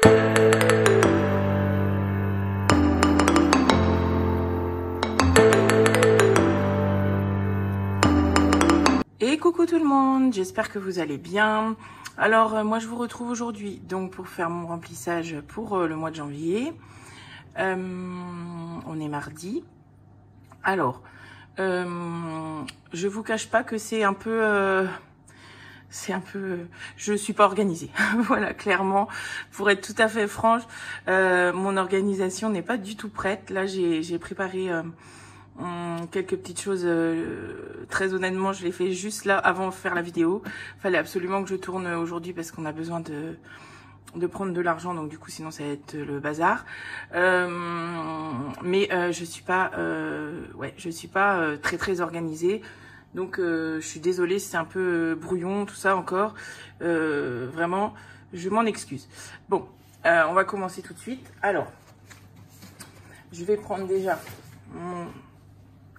Et coucou tout le monde, j'espère que vous allez bien. Alors moi je vous retrouve aujourd'hui donc pour faire mon remplissage pour le mois de janvier. On est mardi. Alors je vous cache pas que c'est un peu je suis pas organisée. Voilà, clairement, pour être tout à fait franche, mon organisation n'est pas du tout prête. Là j'ai préparé quelques petites choses, très honnêtement je l'ai fait juste là avant de faire la vidéo. Fallait absolument que je tourne aujourd'hui parce qu'on a besoin de prendre de l'argent, donc du coup sinon ça va être le bazar. Mais je suis pas très organisée, donc je suis désolée si c'est un peu brouillon tout ça encore. Vraiment je m'en excuse. Bon, on va commencer tout de suite. Alors je vais prendre déjà mon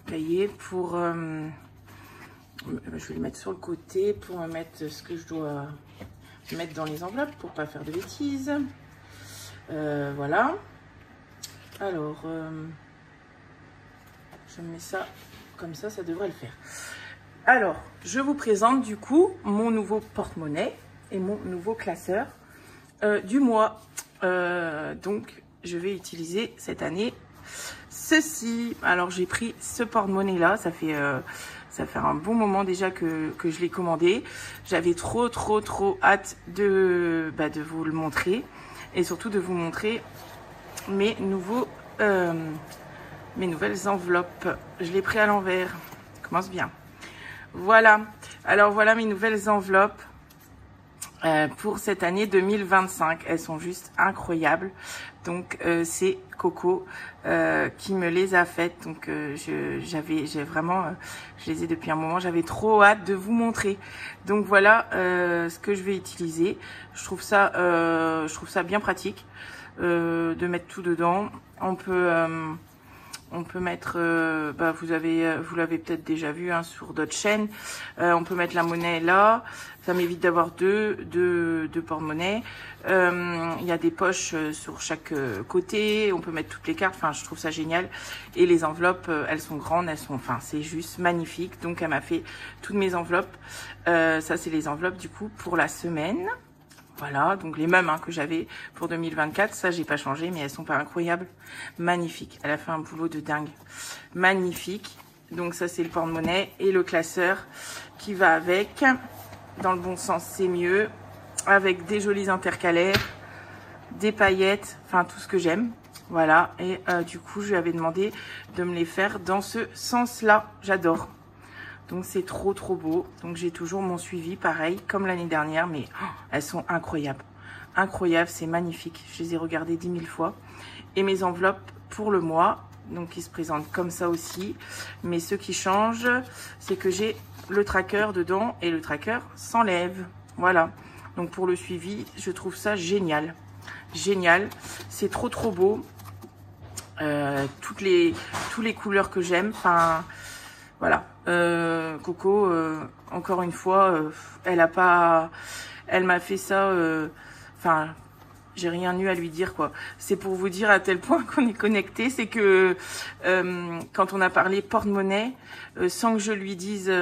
cahier pour je vais le mettre sur le côté pour me mettre ce que je dois mettre dans les enveloppes pour pas faire de bêtises. Voilà, alors je mets ça comme ça devrait le faire. Alors je vous présente du coup mon nouveau porte-monnaie et mon nouveau classeur du mois. Donc je vais utiliser cette année ceci. Alors j'ai pris ce porte-monnaie là, ça fait un bon moment déjà que je l'ai commandé. J'avais trop hâte de vous le montrer et surtout de vous montrer mes nouvelles enveloppes. Je l'ai pris à l'envers, ça commence bien. Voilà, alors voilà mes nouvelles enveloppes pour cette année 2025. Elles sont juste incroyables. Donc c'est Coco qui me les a faites. Donc je les ai depuis un moment. J'avais trop hâte de vous montrer. Donc voilà ce que je vais utiliser. Je trouve ça bien pratique de mettre tout dedans. On peut mettre, vous l'avez peut-être déjà vu hein, sur d'autres chaînes. On peut mettre la monnaie là. Ça m'évite d'avoir deux porte-monnaie. Il y a des poches sur chaque côté. On peut mettre toutes les cartes. Enfin, je trouve ça génial. Et les enveloppes, elles sont grandes. C'est juste magnifique. Donc, elle m'a fait toutes mes enveloppes. Ça, c'est les enveloppes du coup pour la semaine. Voilà, donc les mêmes hein, que j'avais pour 2024, ça j'ai pas changé, mais elles sont pas incroyables, magnifiques. Elle a fait un boulot de dingue, magnifique. Donc ça c'est le porte-monnaie et le classeur qui va avec. Dans le bon sens, c'est mieux, avec des jolis intercalaires, des paillettes, enfin tout ce que j'aime. Voilà, et du coup je lui avais demandé de me les faire dans ce sens-là. J'adore. Donc c'est trop beau. Donc j'ai toujours mon suivi pareil comme l'année dernière, mais elles sont incroyables. Incroyables, c'est magnifique. Je les ai regardées 10 000 fois. Et mes enveloppes pour le mois, donc ils se présentent comme ça aussi. Mais ce qui change, c'est que j'ai le tracker dedans et le tracker s'enlève. Voilà. Donc pour le suivi, je trouve ça génial. Génial. C'est trop beau. Toutes les couleurs que j'aime. Enfin, voilà. Coco, encore une fois, elle m'a fait ça, enfin, j'ai rien eu à lui dire, quoi. C'est pour vous dire à tel point qu'on est connectés, c'est que quand on a parlé porte-monnaie, sans que je lui dise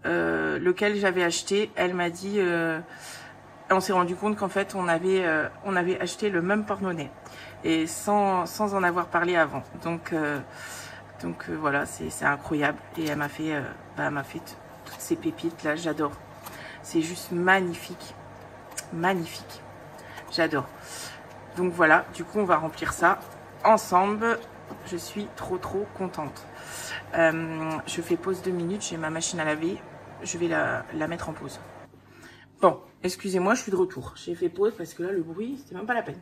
lequel j'avais acheté, elle m'a dit, on s'est rendu compte qu'en fait on avait acheté le même porte-monnaie et sans en avoir parlé avant. Donc voilà, c'est incroyable. Et elle m'a fait, toutes ces pépites là, j'adore. C'est juste magnifique, magnifique. J'adore. Donc voilà, du coup on va remplir ça ensemble. Je suis trop contente. Je fais pause 2 minutes, j'ai ma machine à laver. Je vais la mettre en pause. Bon, excusez-moi, je suis de retour. J'ai fait pause parce que là, le bruit, c'était même pas la peine.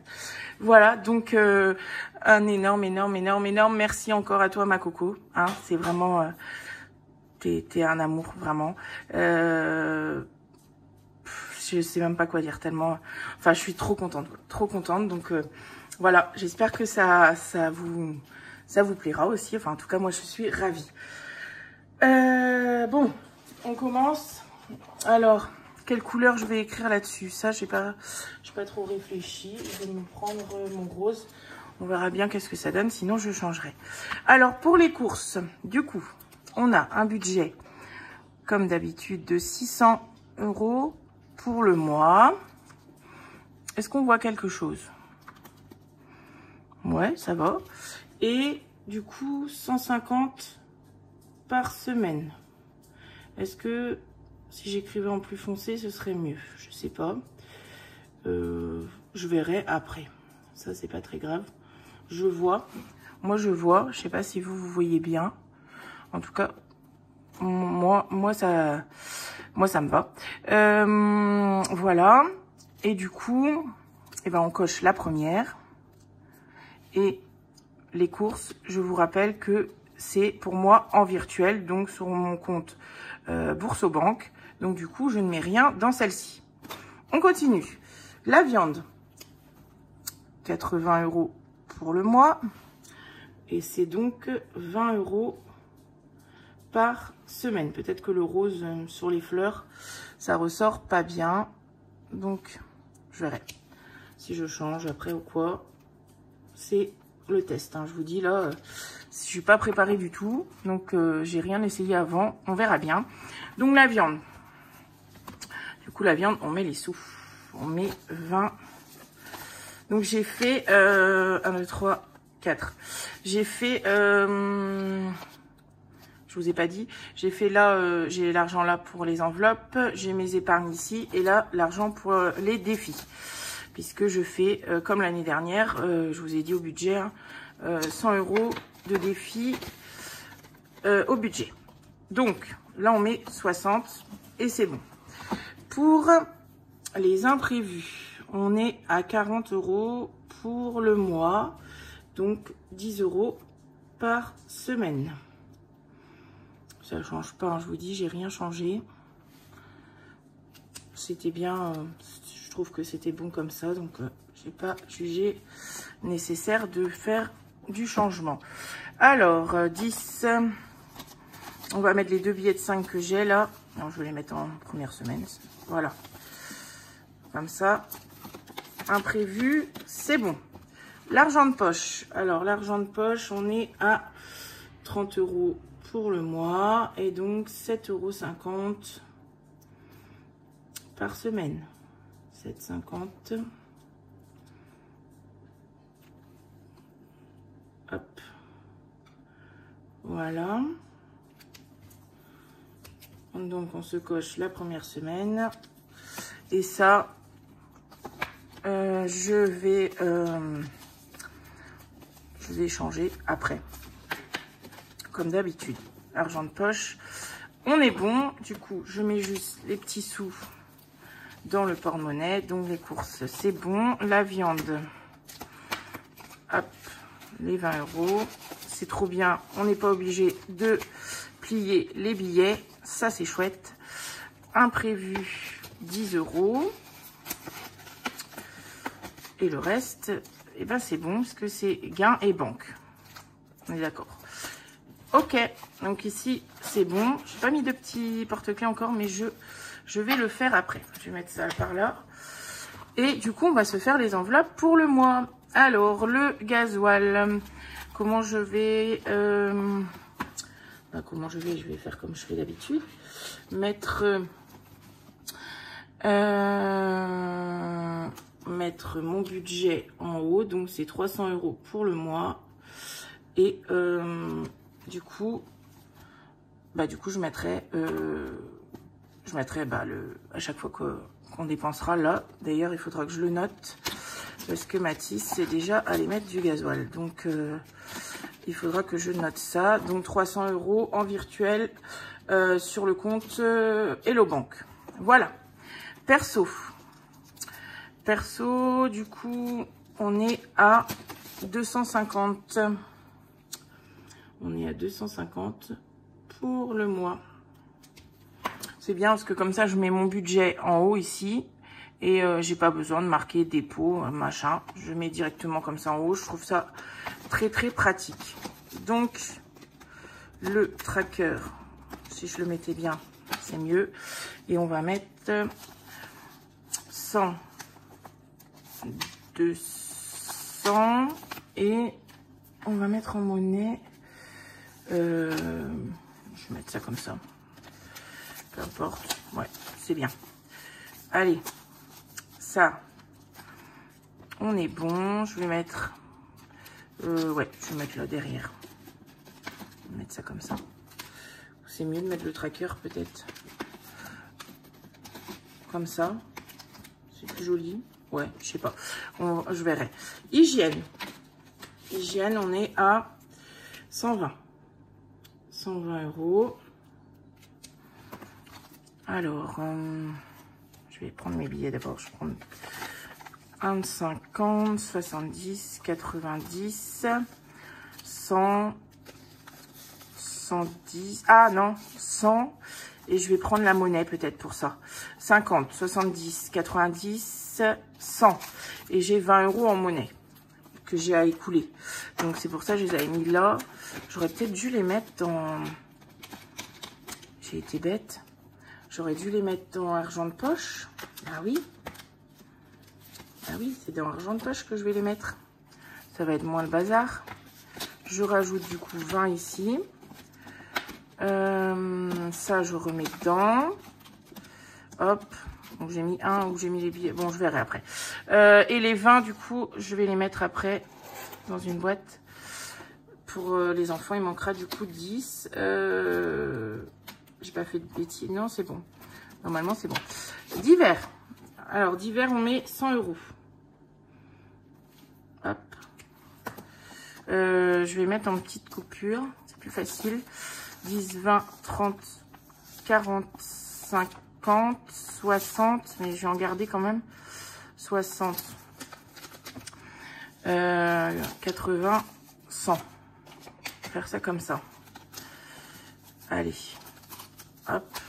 Voilà, donc un énorme merci encore à toi, ma Coco. Hein, c'est vraiment... t'es un amour, vraiment. Je sais même pas quoi dire, tellement... Enfin, je suis trop contente. Donc voilà, j'espère que ça vous plaira aussi. Enfin, en tout cas, moi, je suis ravie. Bon, on commence. Alors... quelle couleur je vais écrire là-dessus. Ça, j'ai pas trop réfléchi. Je vais me prendre mon rose. On verra bien qu'est-ce que ça donne, sinon je changerai. Alors, pour les courses, du coup, on a un budget, comme d'habitude, de 600 € pour le mois. Est-ce qu'on voit quelque chose? Ouais, ça va. Et du coup, 150 par semaine. Est-ce que si j'écrivais en plus foncé, ce serait mieux? Je sais pas. Je verrai après. Ça, c'est pas très grave. Je vois. Moi, je vois. Je sais pas si vous voyez bien. En tout cas, moi ça me va. Voilà. Et du coup, eh ben, on coche la première. Et les courses, je vous rappelle que c'est pour moi en virtuel, donc sur mon compte Boursorama. Donc du coup, je ne mets rien dans celle-ci. On continue. La viande, 80 € pour le mois. Et c'est donc 20 € par semaine. Peut-être que le rose sur les fleurs, ça ressort pas bien. Donc, je verrai si je change après ou quoi. C'est le test, hein. Je vous dis là, je suis pas préparée du tout. Donc, j'ai rien essayé avant. On verra bien. Donc, la viande. Du coup, la viande, on met les sous. On met 20. Donc, j'ai fait 1, 2, 3, 4. J'ai fait... je vous ai pas dit, j'ai fait là, j'ai l'argent là pour les enveloppes, j'ai mes épargnes ici, et là, l'argent pour les défis. Puisque je fais, comme l'année dernière, je vous ai dit au budget, hein, 100 € de défis au budget. Donc, là, on met 60, et c'est bon. Pour les imprévus, on est à 40 € pour le mois, donc 10 € par semaine. Ça ne change pas, hein, je vous dis, j'ai rien changé. C'était bien, je trouve que c'était bon comme ça, donc j'ai pas jugé nécessaire de faire du changement. Alors, 10, on va mettre les 2 billets de 5 que j'ai là. Non, je vais les mettre en première semaine, voilà. Comme ça, imprévu, c'est bon. L'argent de poche, alors l'argent de poche, on est à 30 € pour le mois et donc 7,50 € par semaine. 7,50 €. Hop. Voilà. Donc on se coche la première semaine. Et ça, je vais changer après. Comme d'habitude, argent de poche, on est bon. Du coup, je mets juste les petits sous dans le porte-monnaie. Donc, les courses, c'est bon. La viande, hop, les 20 €. C'est trop bien. On n'est pas obligé de plier les billets. Ça, c'est chouette. Imprévu, 10 €. Et le reste, eh ben, c'est bon parce que c'est gain et banque. On est d'accord. Ok, donc ici, c'est bon. Je n'ai pas mis de petits porte-clés encore, mais je vais le faire après. Je vais mettre ça par là. Et du coup, on va se faire les enveloppes pour le mois. Alors, le gasoil. Comment je vais... Je vais faire comme je fais d'habitude. Mettre mon budget en haut. Donc, c'est 300 € pour le mois. Et... du coup, je mettrai, à chaque fois qu'on dépensera là. D'ailleurs, il faudra que je le note parce que Mathis, c'est déjà aller mettre du gasoil. Donc, il faudra que je note ça. Donc, 300 € en virtuel sur le compte Hello Bank. Voilà. Perso, du coup, on est à 250. On est à 250 pour le mois. C'est bien parce que comme ça, je mets mon budget en haut ici. Et j'ai pas besoin de marquer dépôt, machin. Je mets directement comme ça en haut. Je trouve ça très, très pratique. Donc, le tracker, si je le mettais bien, c'est mieux. Et on va mettre 100, 200 et on va mettre en monnaie. Je vais mettre ça comme ça. Peu importe. Ouais, c'est bien. Allez, ça, on est bon. Je vais mettre... ouais, je vais mettre là derrière. Je vais mettre ça comme ça. C'est mieux de mettre le tracker peut-être. Comme ça. C'est plus joli. Ouais, je sais pas. Je verrai. Hygiène. Hygiène, on est à 120. 120 €. Alors, je vais prendre mes billets d'abord. Je vais prendre 1, 50, 70, 90, 100, 110. Ah non, 100. Et je vais prendre la monnaie peut-être pour ça. 50, 70, 90, 100. Et j'ai 20 € en monnaie que j'ai à écouler. Donc c'est pour ça que je les avais mis là. J'aurais peut-être dû les mettre dans... J'ai été bête. J'aurais dû les mettre dans argent de poche. Ah oui. Ah oui, c'est dans argent de poche que je vais les mettre. Ça va être moins le bazar. Je rajoute du coup 20 ici. Ça, je remets dedans. Hop. Donc, j'ai mis 1 ou j'ai mis les billets. Bon, je verrai après. Et les 20, du coup, je vais les mettre après dans une boîte. Pour les enfants, il manquera du coup 10. J'ai pas fait de bêtises. Non, c'est bon. Normalement, c'est bon. Divers. Alors, divers, on met 100 €. Hop. Je vais mettre en petite coupure. C'est plus facile. 10, 20, 30, 40, 50, 60. Mais je vais en garder quand même 60. 80, 100. Faire ça comme ça. Allez. Hop.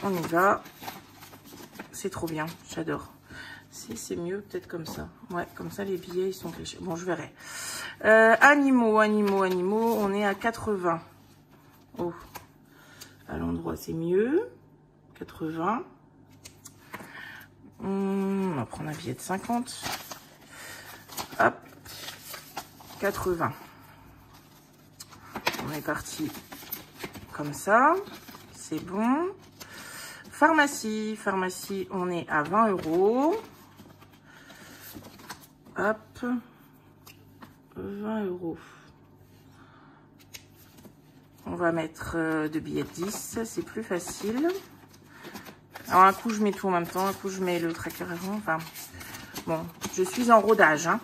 On y va. C'est trop bien. J'adore. C'est mieux peut-être comme ça. Ouais, comme ça les billets ils sont fléchés. Bon, je verrai. Animaux. On est à 80. Oh. À l'endroit, c'est mieux. 80. On va prendre un billet de 50. Hop. 80. On est parti comme ça. C'est bon. Pharmacie. Pharmacie, on est à 20 €. Hop. 20 €. On va mettre 2 billets de 10. C'est plus facile. Alors, un coup, je mets tout en même temps. Un coup, je mets le tracker avant. Enfin, bon, je suis en rodage. Hein.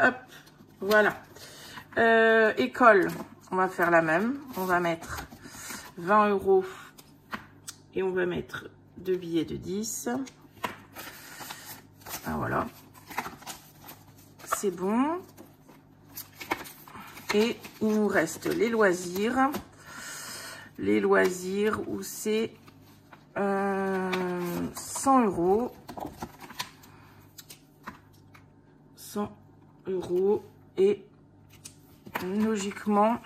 Hop. Voilà. École. On va faire la même. On va mettre 20 €. Et on va mettre 2 billets de 10. Ah, voilà. C'est bon. Et il nous reste les loisirs. Les loisirs où c'est 100 €. 100 €. Et logiquement,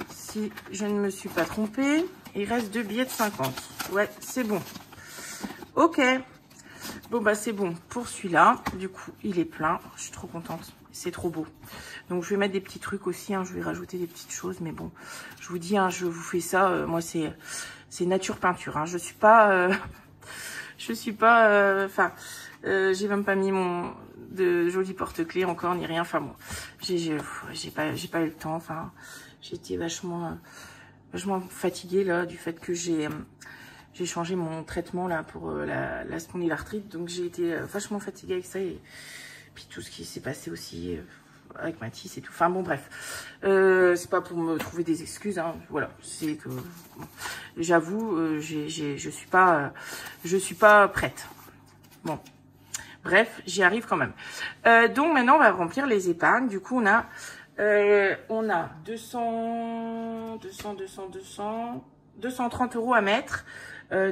si je ne me suis pas trompée, il reste 2 billets de 50. Ouais, c'est bon. Ok. Bon, bah, c'est bon pour celui-là. Du coup, il est plein. Je suis trop contente. C'est trop beau. Donc, je vais mettre des petits trucs aussi. Hein. Je vais rajouter des petites choses. Mais bon, je vous dis, hein, je vous fais ça. Moi, c'est nature peinture. Hein. Je suis pas... Enfin, j'ai même pas mis de joli porte-clés encore, ni rien. Enfin, bon, j'ai pas eu le temps. Enfin, j'étais vachement fatiguée, là, du fait que j'ai changé mon traitement, là, pour la spondylarthrite. Donc, j'ai été vachement fatiguée avec ça. Et puis, tout ce qui s'est passé aussi avec Mathis et tout. Enfin, bon, bref. C'est pas pour me trouver des excuses, hein. Voilà. C'est que, bon, j'avoue, je suis pas prête. Bon. Bref, j'y arrive quand même. Donc, maintenant, on va remplir les épargnes. Du coup, on a 230 € à mettre.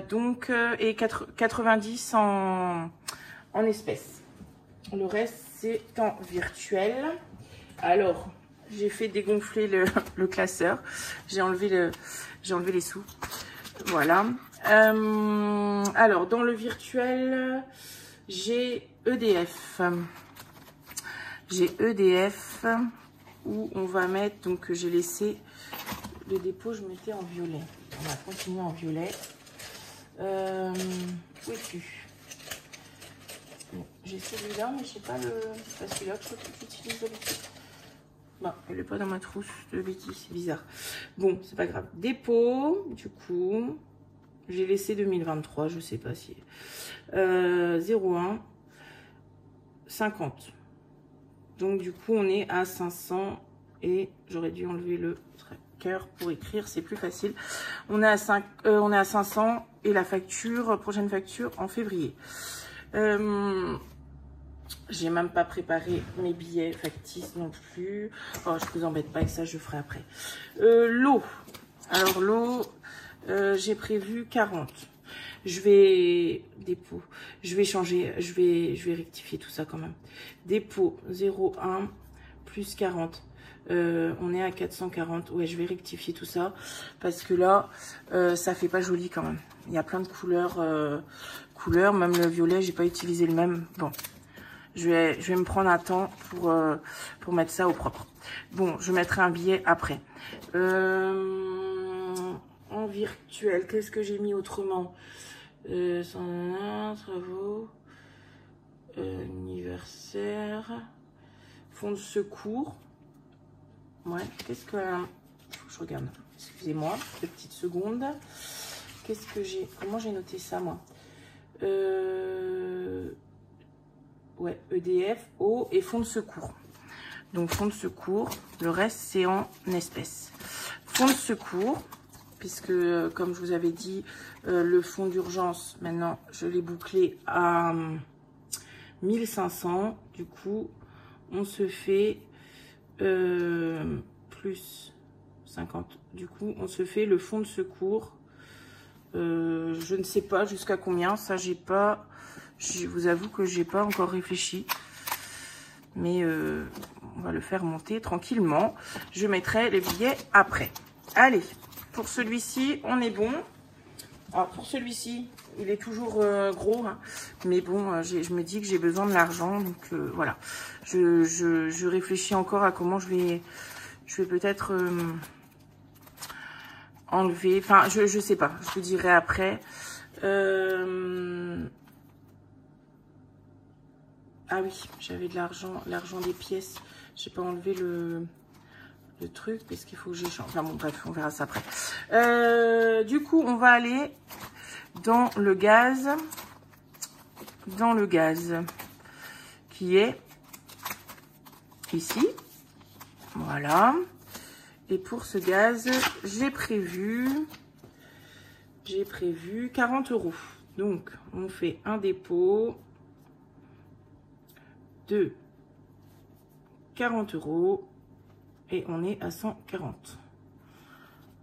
Donc, et 90 en espèces. Le reste, c'est en virtuel. Alors, j'ai fait dégonfler le classeur. J'ai enlevé J'ai enlevé les sous. Voilà. Alors, dans le virtuel, j'ai EDF. J'ai EDF où on va mettre, donc j'ai laissé le dépôt, je mettais en violet. On va continuer en violet. Où es-tu? Bon, j'ai celui-là, mais je sais pas le... C'est pas celui-là que j'utilise d'habitude. Bon, elle n'est pas dans ma trousse de bêtises, c'est bizarre. Bon, c'est pas grave. Dépôt, du coup, j'ai laissé 2023, je sais pas si... 01 50. Donc, du coup, on est à 500 et j'aurais dû enlever le tracker pour écrire, c'est plus facile. On est à 500 et la facture, prochaine facture en février. J'ai même pas préparé mes billets factices non plus. Oh, je vous embête pas avec ça, je ferai après. L'eau. Alors, l'eau, j'ai prévu 40. Je vais... Dépôt. Je vais changer. Je vais rectifier tout ça quand même. Dépôt 01 plus 40. On est à 440. Ouais, je vais rectifier tout ça. Parce que là, ça fait pas joli quand même. Il y a plein de couleurs. Même le violet, j'ai pas utilisé le même. Bon. Je vais me prendre un temps pour mettre ça au propre. Bon, je mettrai un billet après. En virtuel, qu'est-ce que j'ai mis autrement? Travaux, anniversaire, fonds de secours. Ouais, qu'est-ce que... Faut que je regarde. Excusez-moi, deux petites secondes. Qu'est-ce que j'ai... Comment j'ai noté ça, moi? Ouais, EDF, eau et fonds de secours. Donc, fonds de secours. Le reste, c'est en espèces. Fonds de secours, puisque, comme je vous avais dit, le fonds d'urgence, maintenant, je l'ai bouclé à 1500. Du coup, on se fait plus 50. Du coup, on se fait le fonds de secours. Je ne sais pas jusqu'à combien. Ça, j'ai pas... Je vous avoue que j'ai pas encore réfléchi. Mais on va le faire monter tranquillement. Je mettrai les billets après. Allez, pour celui-ci, on est bon. Alors, pour celui-ci, il est toujours gros. Hein, mais bon, je me dis que j'ai besoin de l'argent. Donc, voilà. Je réfléchis encore à comment je vais peut-être enlever. Enfin, je sais pas. Je vous dirai après. Ah oui, j'avais de l'argent des pièces. J'ai pas enlevé le truc parce qu'il faut que j'échange. Enfin bon, bref, on verra ça après. Du coup, on va aller dans le gaz. Dans le gaz qui est ici. Voilà. Et pour ce gaz, j'ai prévu 40 €. Donc, on fait un dépôt de 40 € et on est à 140.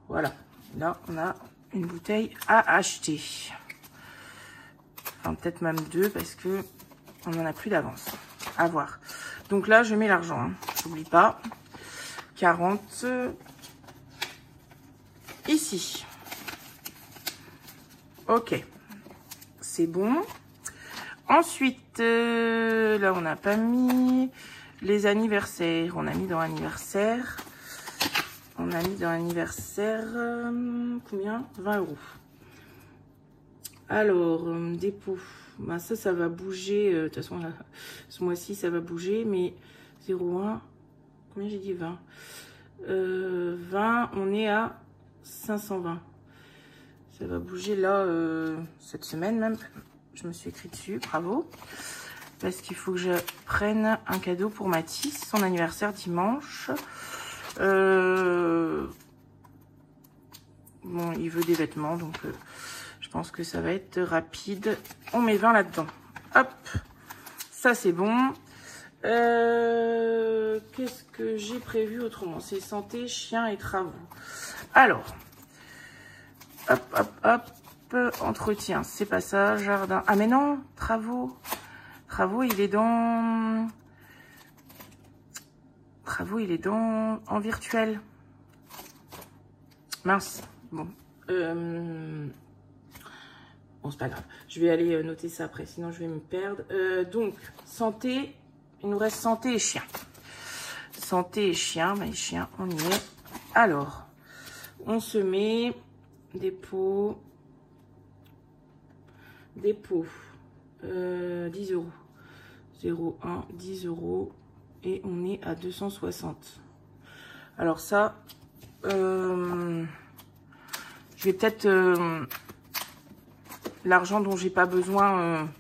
Voilà, là on a une bouteille à acheter. Enfin, peut-être même deux parce que on n'en a plus d'avance. À voir. Donc là, je mets l'argent. Hein. J'oublie pas. 40 ici. Ok, c'est bon. Ensuite, là, on n'a pas mis les anniversaires. On a mis dans anniversaire. On a mis dans anniversaire, combien? 20 €. Alors, dépôt. Ben, ça va bouger. De toute façon, là, ce mois-ci, ça va bouger. Mais 0,1. Combien j'ai dit 20? 20, on est à 520. Ça va bouger là, cette semaine même. Je me suis écrit dessus, bravo. Parce qu'il faut que je prenne un cadeau pour Mathis, son anniversaire dimanche. Bon, il veut des vêtements, donc je pense que ça va être rapide. On met 20 là-dedans. Hop, ça c'est bon. Qu'est-ce que j'ai prévu autrement? C'est santé, chien et travaux. Alors, hop, hop, hop. Entretien, c'est pas ça. Jardin. Ah mais non, travaux. Travaux, il est dans... Travaux, il est dans... En virtuel. Mince. Bon. Bon, c'est pas grave. Je vais aller noter ça après, sinon je vais me perdre. Donc, santé. Il nous reste santé et chien. Santé et chien. Ben, les chiens, on y est. Alors, on se met des pots. 10 euros. 0,1, 10 euros. Et on est à 260. Alors ça, je vais peut-être... l'argent dont j'ai pas besoin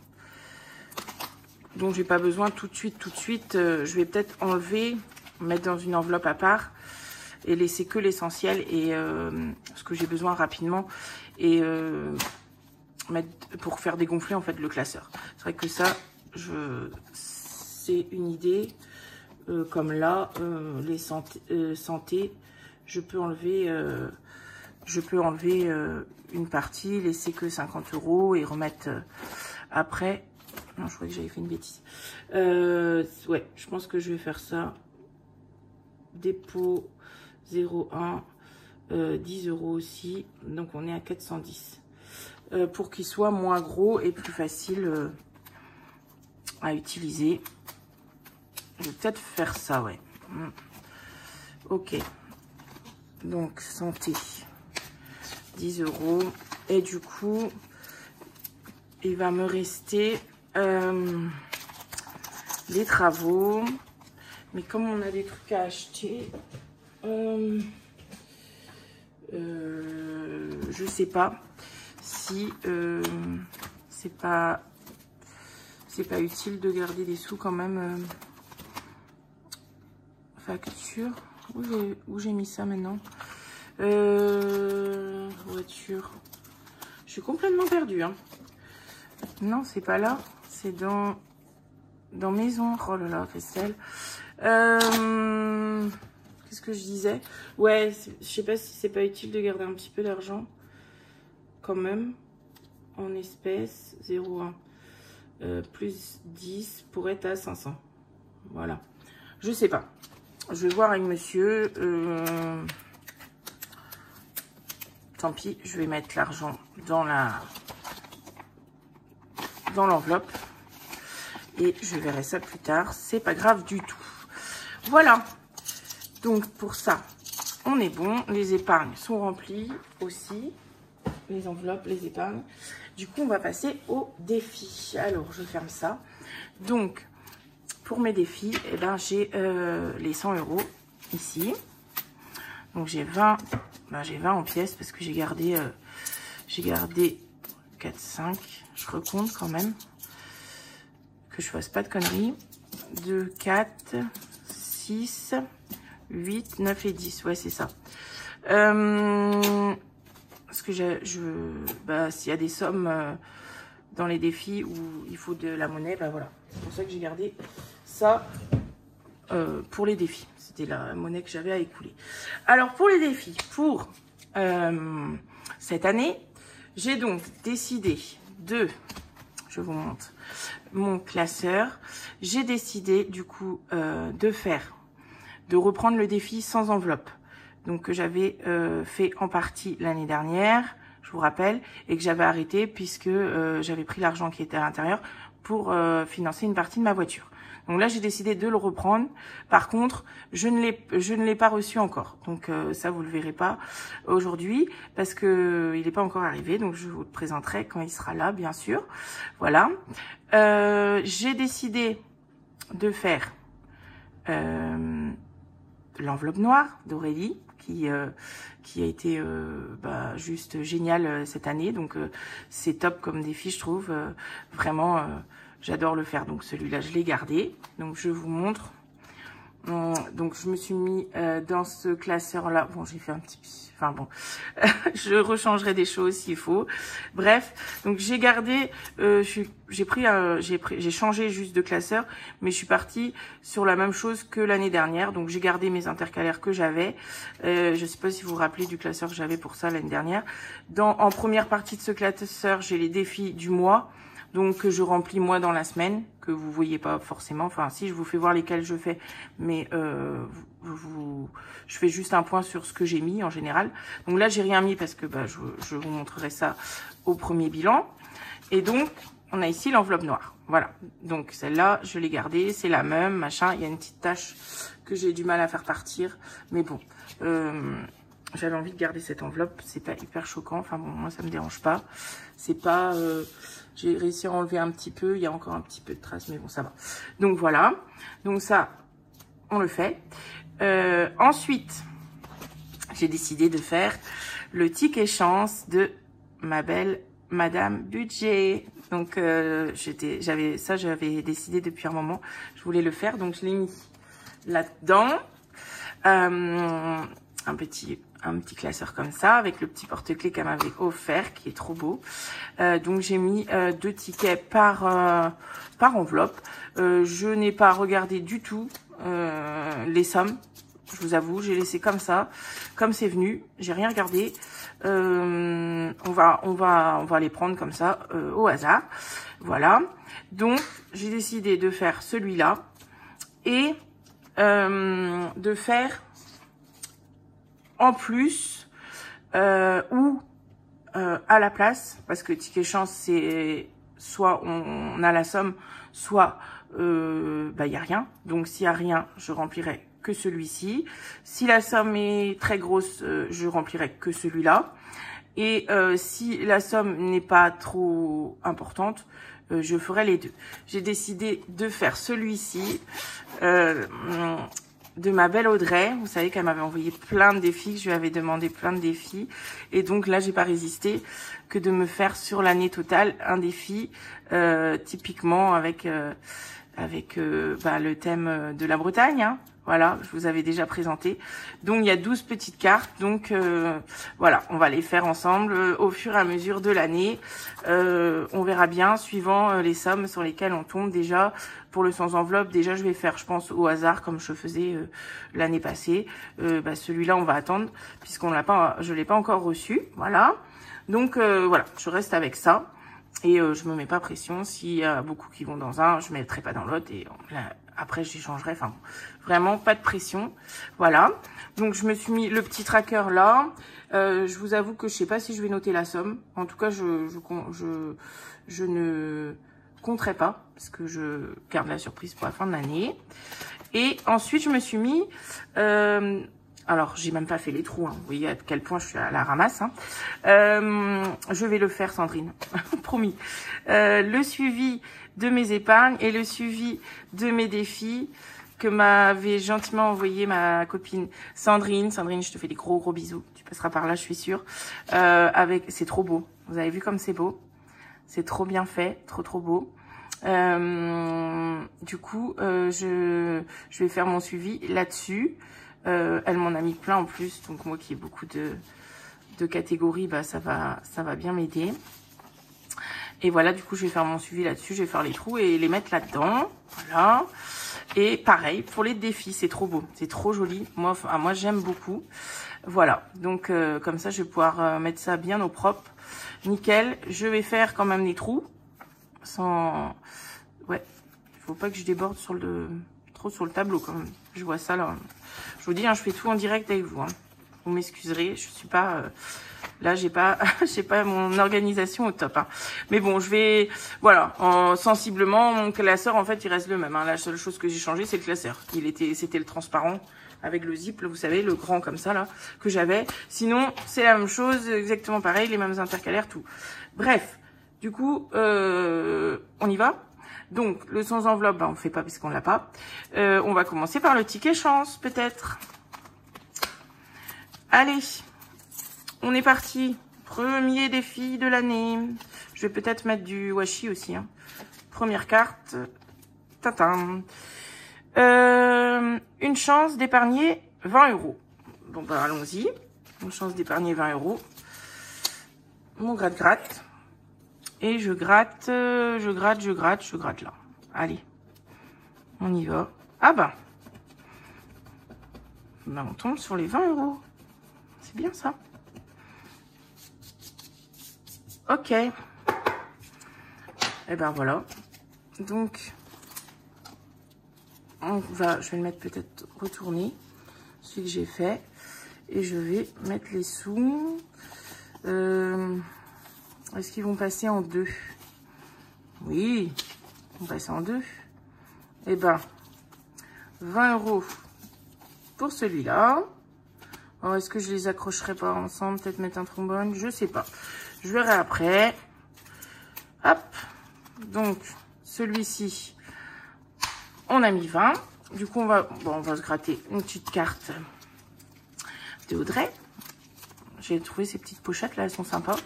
tout de suite, je vais peut-être enlever, mettre dans une enveloppe à part et laisser que l'essentiel et ce que j'ai besoin rapidement et mettre pour faire dégonfler en fait le classeur. C'est vrai que ça, c'est une idée. Comme là, les santé, je peux enlever une partie, laisser que 50 euros et remettre après. Non, je crois que j'avais fait une bêtise. Ouais, je pense que je vais faire ça. Dépôt 0,1, 10 euros aussi. Donc on est à 410. Pour qu'il soit moins gros et plus facile à utiliser. Je vais peut-être faire ça, ouais. Ok. Donc, santé. 10 euros. Et du coup, il va me rester les travaux. Mais comme on a des trucs à acheter, je sais pas si c'est pas utile de garder des sous quand même. Facture. Où j'ai mis ça maintenant? Voiture. Je suis complètement perdue. Hein. Non, c'est pas là. C'est dans maison. Oh là là, Christelle. Qu'est-ce que je disais? Ouais, je sais pas si c'est pas utile de garder un petit peu d'argent. Quand même. En espèces. 0,1. Plus 10 pour être à 500. Voilà. Je sais pas. Je vais voir avec monsieur. Tant pis, je vais mettre l'argent dans l'enveloppe. Et je verrai ça plus tard. C'est pas grave du tout. Voilà. Donc pour ça, on est bon. Les épargnes sont remplies aussi. Les enveloppes, les épargnes. Du coup, on va passer au défi. Alors, je ferme ça. Donc, pour mes défis, eh ben, j'ai les 100 euros ici. Donc j'ai 20, j'ai 20 en pièces parce que j'ai gardé 4, 5. Je recompte quand même. Que je fasse pas de conneries. 2, 4, 6, 8, 9 et 10. Ouais, c'est ça. Parce que s'il y a des sommes dans les défis où il faut de la monnaie, bah voilà. C'est pour ça que j'ai gardé ça pour les défis. C'était la monnaie que j'avais à écouler. Alors, pour les défis, pour cette année, j'ai donc décidé je vous montre, mon classeur. J'ai décidé, du coup, de reprendre le défi sans enveloppe. Donc, que j'avais fait en partie l'année dernière, je vous rappelle, et que j'avais arrêté puisque j'avais pris l'argent qui était à l'intérieur pour financer une partie de ma voiture. Donc là, j'ai décidé de le reprendre. Par contre, je ne l'ai pas reçu encore. Donc ça, vous le verrez pas aujourd'hui parce que il n'est pas encore arrivé. Donc je vous le présenterai quand il sera là, bien sûr. Voilà. J'ai décidé de faire l'enveloppe noire d'Aurélie qui a été juste génial cette année. Donc c'est top comme défi, je trouve. Vraiment, j'adore le faire. Donc celui-là, je l'ai gardé. Donc je vous montre. Donc je me suis mis dans ce classeur-là. Bon, j'ai fait un petit... Enfin bon, je rechangerai des choses s'il faut. Bref, donc j'ai gardé... j'ai changé juste de classeur, mais je suis partie sur la même chose que l'année dernière. Donc j'ai gardé mes intercalaires que j'avais. Je sais pas si vous vous rappelez du classeur que j'avais pour ça l'année dernière. En première partie de ce classeur, j'ai les défis du mois. Donc, que je remplis moi dans la semaine, que vous voyez pas forcément. Enfin, si, je vous fais voir lesquels je fais. Mais je fais juste un point sur ce que j'ai mis en général. Donc là, j'ai rien mis parce que je vous montrerai ça au premier bilan. Et donc, on a ici l'enveloppe noire. Voilà. Donc celle-là, je l'ai gardée. C'est la même, machin. Il y a une petite tache que j'ai du mal à faire partir. Mais bon, j'avais envie de garder cette enveloppe. C'est pas hyper choquant. Enfin bon, moi, ça me dérange pas. C'est pas... j'ai réussi à enlever un petit peu. Il y a encore un petit peu de traces, mais bon, ça va. Donc voilà. Donc ça, on le fait. Ensuite, j'ai décidé de faire le ticket chance de ma belle Madame Budget. Donc j'avais décidé depuis un moment, je voulais le faire, donc je l'ai mis là-dedans. Un petit classeur comme ça, avec le petit porte-clés qu'elle m'avait offert, qui est trop beau. Donc j'ai mis 2 tickets par enveloppe. Je n'ai pas regardé du tout les sommes. Je vous avoue, j'ai laissé comme ça, comme c'est venu. J'ai rien regardé. On va les prendre comme ça au hasard. Voilà. Donc j'ai décidé de faire celui-là et de faire en plus ou à la place, parce que ticket chance c'est soit on a la somme, soit il y a rien. Donc s'il y a rien, je remplirai que celui-ci. Si la somme est très grosse, je remplirai que celui-là. Et si la somme n'est pas trop importante, je ferai les deux. J'ai décidé de faire celui-ci de ma belle Audrey. Vous savez qu'elle m'avait envoyé plein de défis, que je lui avais demandé plein de défis. Et donc là, j'ai pas résisté que de me faire sur l'année totale un défi typiquement avec le thème de la Bretagne, hein. Voilà, je vous avais déjà présenté. Donc, il y a 12 petites cartes. Donc, voilà, on va les faire ensemble au fur et à mesure de l'année. On verra bien, suivant les sommes sur lesquelles on tombe déjà. Pour le sans enveloppe, déjà, je vais faire, je pense, au hasard, comme je faisais l'année passée. Celui-là, on va attendre, puisqu'on l'a pas, je l'ai pas encore reçu. Voilà. Donc, voilà, je reste avec ça. Et je me mets pas pression. S'il y a beaucoup qui vont dans un, je mettrai pas dans l'autre. Et après, j'échangerai. Enfin, vraiment, pas de pression. Voilà. Donc, je me suis mis le petit tracker là. Je vous avoue que je sais pas si je vais noter la somme. En tout cas, je ne compterai pas. Parce que je garde la surprise pour la fin de l'année. Et ensuite, je me suis mis... alors, j'ai même pas fait les trous, hein. Vous voyez à quel point je suis à la ramasse, hein. Je vais le faire, Sandrine, promis. Le suivi de mes épargnes et le suivi de mes défis que m'avait gentiment envoyé ma copine Sandrine. Sandrine, je te fais des gros bisous. Tu passeras par là, je suis sûre. C'est trop beau. Vous avez vu comme c'est beau? C'est trop bien fait, trop beau. Du coup, je vais faire mon suivi là-dessus. Elle m'en a mis plein en plus, donc moi qui ai beaucoup de catégories, ça va bien m'aider. Et voilà, du coup, je vais faire mon suivi là-dessus, je vais faire les trous et les mettre là-dedans. Voilà. Et pareil, pour les défis, c'est trop beau, c'est trop joli. Moi j'aime beaucoup. Voilà, donc comme ça, je vais pouvoir mettre ça bien au propre. Nickel, je vais faire quand même des trous. Sans... Ouais, il faut pas que je déborde trop sur le tableau quand même. Je vois ça là. Je vous dis, hein, je fais tout en direct avec vous. Hein. Vous m'excuserez, je suis pas... là, j'ai pas mon organisation au top. Hein. Mais bon, je vais... Voilà, sensiblement, mon classeur, en fait, il reste le même. Hein. La seule chose que j'ai changé, c'est le classeur. C'était le transparent avec le zip, vous savez, le grand comme ça, là, que j'avais. Sinon, c'est la même chose, exactement pareil, les mêmes intercalaires, tout. Bref, du coup, on y va. Donc, le sans enveloppe, on ne fait pas parce qu'on l'a pas. On va commencer par le ticket chance, peut-être. Allez, on est parti. Premier défi de l'année. Je vais peut-être mettre du washi aussi. Hein. Première carte. Tintin. Une chance d'épargner 20 €. Bon, allons-y. Une chance d'épargner 20 €. Mon gratte-gratte. Et je gratte là. Allez, on y va. Ah on tombe sur les 20 €. C'est bien ça. Ok. Et voilà. Donc, je vais le mettre peut-être retourné. celui que j'ai fait. Et je vais mettre les sous. Est-ce qu'ils vont passer en 2? Oui, ils vont passer en 2. Eh ben, 20 € pour celui-là. Oh, est-ce que je les accrocherai pas ensemble? Peut-être mettre un trombone? Je sais pas. Je verrai après. Hop. Donc, celui-ci, on a mis 20. Du coup, on va se gratter une petite carte de Audrey. J'ai trouvé ces petites pochettes là, elles sont sympas.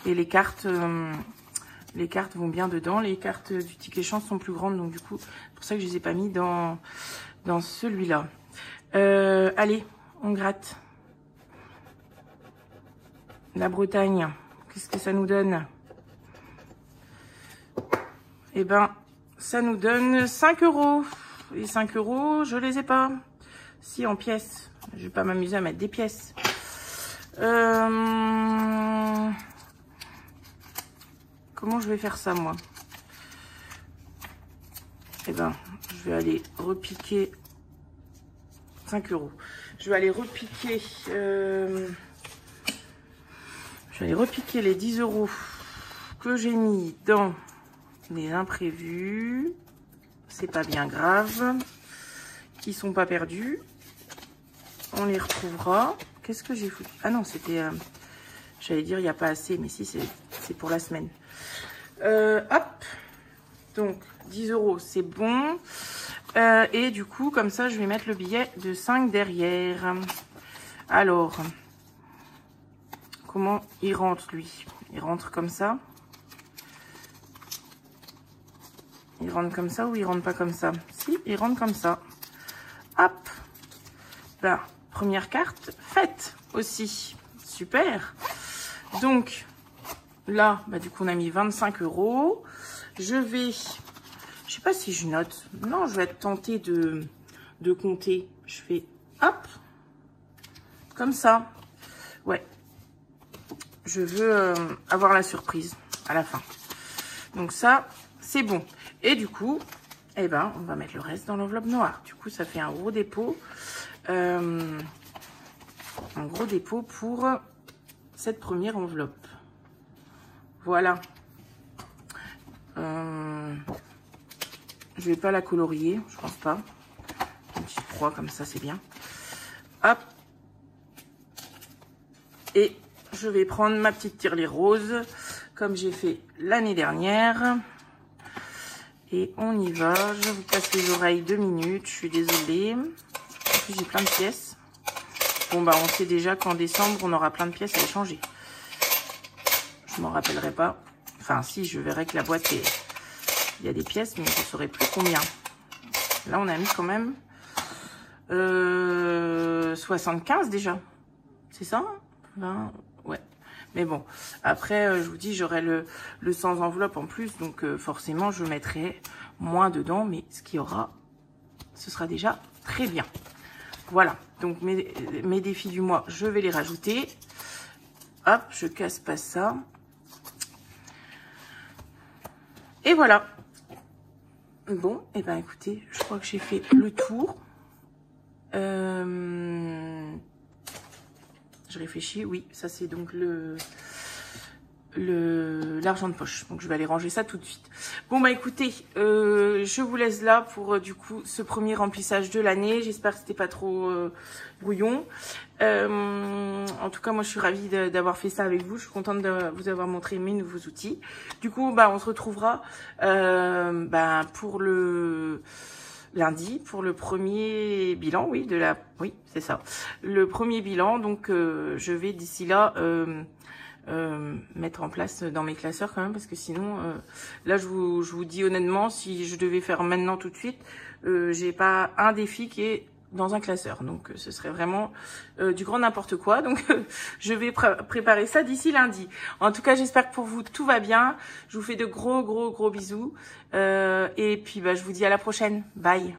Et les cartes vont bien dedans. Les cartes du ticket chance sont plus grandes, donc du coup, c'est pour ça que je les ai pas mis dans celui-là. Allez, on gratte. La Bretagne, qu'est-ce que ça nous donne? Eh ben, ça nous donne 5 €. Et 5 €, je les ai pas. Si, en pièces. Je vais pas m'amuser à mettre des pièces. Comment je vais faire ça, moi? Eh ben, je vais aller repiquer 5 €. Je vais aller repiquer... je vais aller repiquer les 10 € que j'ai mis dans les imprévus. C'est pas bien grave. Qui sont pas perdus. On les retrouvera. Qu'est-ce que j'ai foutu? Ah non, c'était... j'allais dire, il n'y a pas assez, mais si, c'est pour la semaine. Hop. Donc, 10 €, c'est bon. Et du coup, comme ça, je vais mettre le billet de 5 derrière. Alors, comment il rentre, lui? Il rentre comme ça. Il rentre comme ça ou il rentre pas comme ça? Si, il rentre comme ça. Hop. Ben, première carte faite aussi. Super. Donc, là, bah, du coup, on a mis 25 €. Je vais... Je sais pas si je note. Non, je vais être tentée de compter. Je fais hop. Comme ça. Ouais. Je veux avoir la surprise à la fin. Donc ça, c'est bon. Et du coup, eh ben, on va mettre le reste dans l'enveloppe noire. Du coup, ça fait un gros dépôt. Un gros dépôt pour cette première enveloppe. Voilà. Je vais pas la colorier, je pense pas. Une petite croix comme ça, c'est bien. Hop. Et je vais prendre ma petite tirelire rose, comme j'ai fait l'année dernière. Et on y va. Je vous casse les oreilles 2 minutes. Je suis désolée. En plus, j'ai plein de pièces. Bon, bah, on sait déjà qu'en décembre, on aura plein de pièces à échanger. Je m'en rappellerai pas. Enfin, si, je verrai que la boîte est... Il y a des pièces, mais je ne saurais plus combien. Là, on a mis quand même 75 déjà. C'est ça? 20, ouais. Mais bon, après, je vous dis, j'aurai le sans enveloppe en plus. Donc, forcément, je mettrai moins dedans. Mais ce qu'il y aura, ce sera déjà très bien. Voilà. Donc, mes défis du mois, je vais les rajouter. Hop, je casse pas ça. Et voilà. Bon, et ben écoutez, je crois que j'ai fait le tour. Je réfléchis, oui, ça c'est donc l'argent de poche. Donc je vais aller ranger ça tout de suite. Bon bah écoutez, je vous laisse là pour du coup ce premier remplissage de l'année. J'espère que c'était pas trop brouillon. En tout cas moi je suis ravie d'avoir fait ça avec vous. Je suis contente de vous avoir montré mes nouveaux outils. Du coup bah on se retrouvera pour le lundi pour le premier bilan, oui c'est ça, le premier bilan. Donc je vais d'ici là mettre en place dans mes classeurs quand même, parce que sinon là je vous dis honnêtement, si je devais faire maintenant tout de suite, j'ai pas un défi qui est dans un classeur, donc ce serait vraiment du grand n'importe quoi. Donc je vais préparer ça d'ici lundi. En tout cas, j'espère que pour vous tout va bien. Je vous fais de gros bisous et puis bah, je vous dis à la prochaine. Bye.